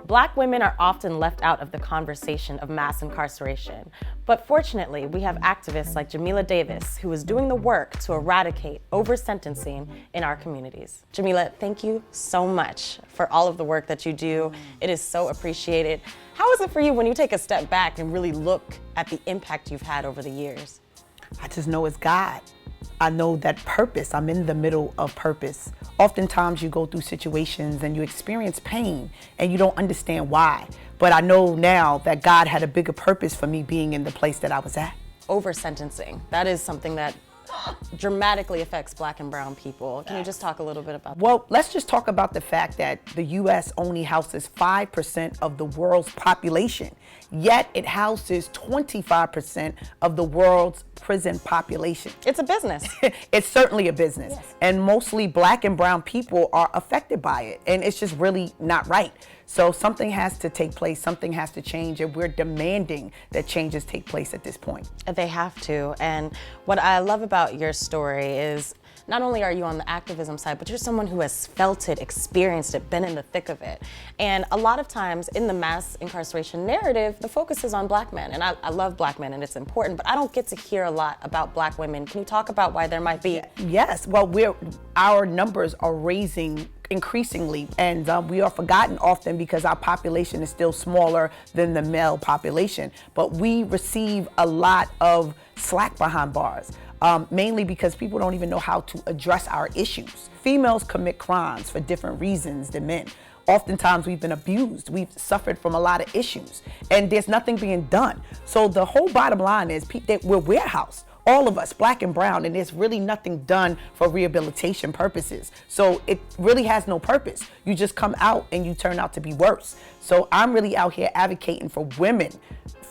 Black women are often left out of the conversation of mass incarceration. But fortunately, we have activists like Jamila Davis, who is doing the work to eradicate over-sentencing in our communities. Jamila, thank you so much for all of the work that you do. It is so appreciated. How is it for you when you take a step back and really look at the impact you've had over the years? I just know it's God. I know that purpose, I'm in the middle of purpose. Oftentimes you go through situations and you experience pain and you don't understand why. But I know now that God had a bigger purpose for me being in the place that I was at. Over-sentencing, that is something that dramatically affects Black and brown people. Can you just talk a little bit about that? Well, let's just talk about the fact that the U.S. only houses 5% of the world's population, yet it houses 25% of the world's prison population. It's a business. It's certainly a business. Yes. And mostly Black and brown people are affected by it. And it's just really not right. So something has to take place, something has to change, and we're demanding that changes take place at this point. They have to. And what I love about your story is not only are you on the activism side, but you're someone who has felt it, experienced it, been in the thick of it. And a lot of times in the mass incarceration narrative, the focus is on Black men. And I love Black men and it's important, but I don't get to hear a lot about Black women. Can you talk about why there might be? Yes, well, our numbers are raising increasingly, and we are forgotten often because our population is still smaller than the male population. But we receive a lot of slack behind bars, mainly because people don't even know how to address our issues. Females commit crimes for different reasons than men. Oftentimes we've been abused, we've suffered from a lot of issues, and there's nothing being done. So the whole bottom line is we're warehoused. All of us, Black and brown, and there's really nothing done for rehabilitation purposes. So it really has no purpose. You just come out and you turn out to be worse. So I'm really out here advocating for women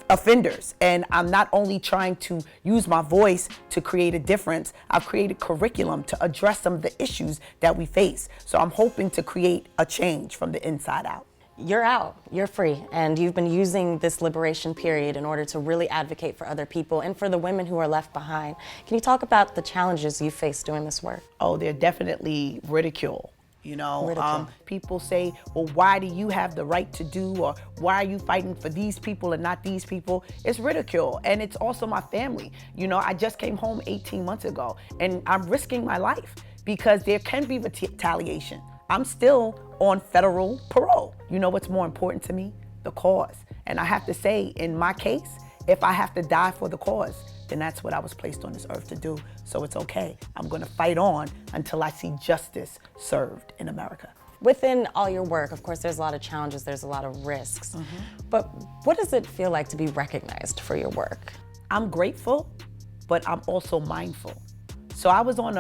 offenders. And I'm not only trying to use my voice to create a difference, I've created curriculum to address some of the issues that we face. So I'm hoping to create a change from the inside out. You're out, you're free, and you've been using this liberation period in order to really advocate for other people and for the women who are left behind. Can you talk about the challenges you face doing this work? Oh, they're definitely ridicule. You know, Ridicule. People say, well, why do you have the right to do, or why are you fighting for these people and not these people? It's ridicule, and it's also my family. You know, I just came home 18 months ago, and I'm risking my life because there can be retaliation. I'm still on federal parole. You know what's more important to me? The cause. And I have to say, in my case, if I have to die for the cause, then that's what I was placed on this earth to do. So it's okay. I'm gonna fight on until I see justice served in America. Within all your work, of course, there's a lot of challenges, there's a lot of risks. But what does it feel like to be recognized for your work? I'm grateful, but I'm also mindful. So I was on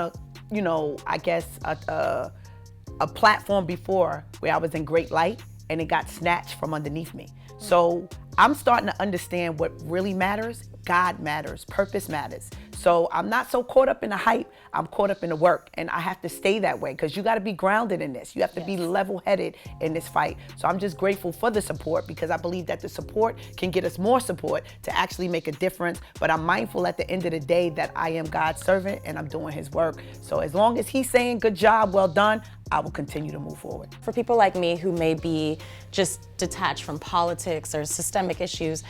a platform before where I was in great light and it got snatched from underneath me. So I'm starting to understand what really matters. God matters, purpose matters. So I'm not so caught up in the hype, I'm caught up in the work, and I have to stay that way because you gotta be grounded in this. You have to be level-headed in this fight. So I'm just grateful for the support because I believe that the support can get us more support to actually make a difference. But I'm mindful at the end of the day that I am God's servant and I'm doing his work. So as long as he's saying good job, well done, I will continue to move forward. For people like me who may be just detached from politics or systemic issues,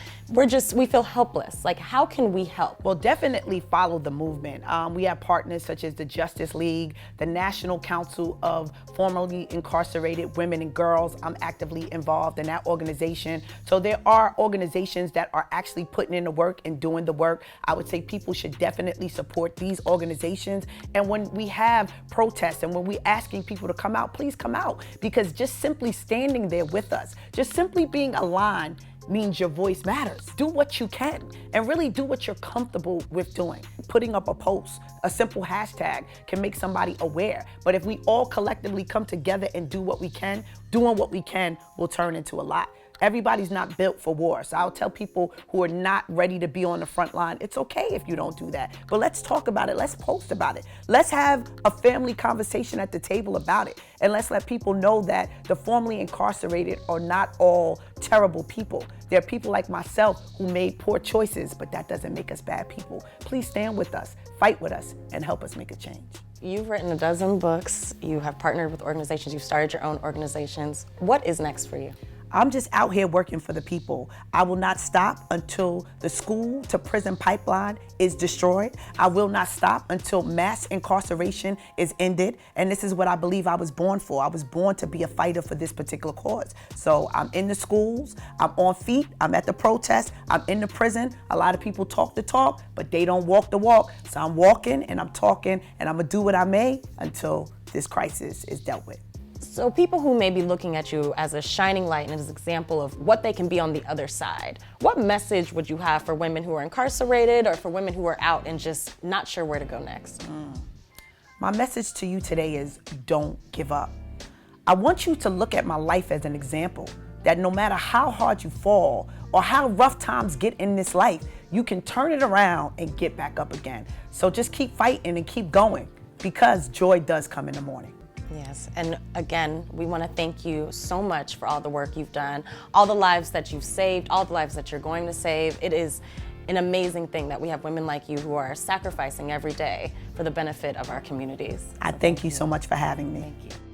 we feel helpless. Like, how can we help? Well, definitely follow the movement. We have partners such as the Justice League, the National Council of Formerly Incarcerated Women and Girls. I'm actively involved in that organization. So there are organizations that are actually putting in the work and doing the work. I would say people should definitely support these organizations. And when we have protests and when we're asking people to come out, please come out, because just simply standing there with us, just simply being aligned means your voice matters. Do what you can and really do what you're comfortable with doing. Putting up a post, a simple hashtag can make somebody aware. But if we all collectively come together and do what we can, doing what we can will turn into a lot. Everybody's not built for war. So I'll tell people who are not ready to be on the front line, it's okay if you don't do that. But let's talk about it. Let's post about it. Let's have a family conversation at the table about it. And let's let people know that the formerly incarcerated are not all terrible people. There are people like myself who made poor choices, but that doesn't make us bad people. Please stand with us, fight with us, and help us make a change. You've written a dozen books, you have partnered with organizations, you've started your own organizations. What is next for you? I'm just out here working for the people. I will not stop until the school to prison pipeline is destroyed. I will not stop until mass incarceration is ended. And this is what I believe I was born for. I was born to be a fighter for this particular cause. So I'm in the schools, I'm on feet, I'm at the protest, I'm in the prison. A lot of people talk the talk, but they don't walk the walk. So I'm walking and I'm talking and I'm gonna do what I may until this crisis is dealt with. So people who may be looking at you as a shining light and as an example of what they can be on the other side, what message would you have for women who are incarcerated or for women who are out and just not sure where to go next? My message to you today is don't give up. I want you to look at my life as an example that no matter how hard you fall or how rough times get in this life, you can turn it around and get back up again. So just keep fighting and keep going because joy does come in the morning. Yes, and again, we want to thank you so much for all the work you've done, all the lives that you've saved, all the lives that you're going to save. It is an amazing thing that we have women like you who are sacrificing every day for the benefit of our communities. I thank you so much for having me. Thank you.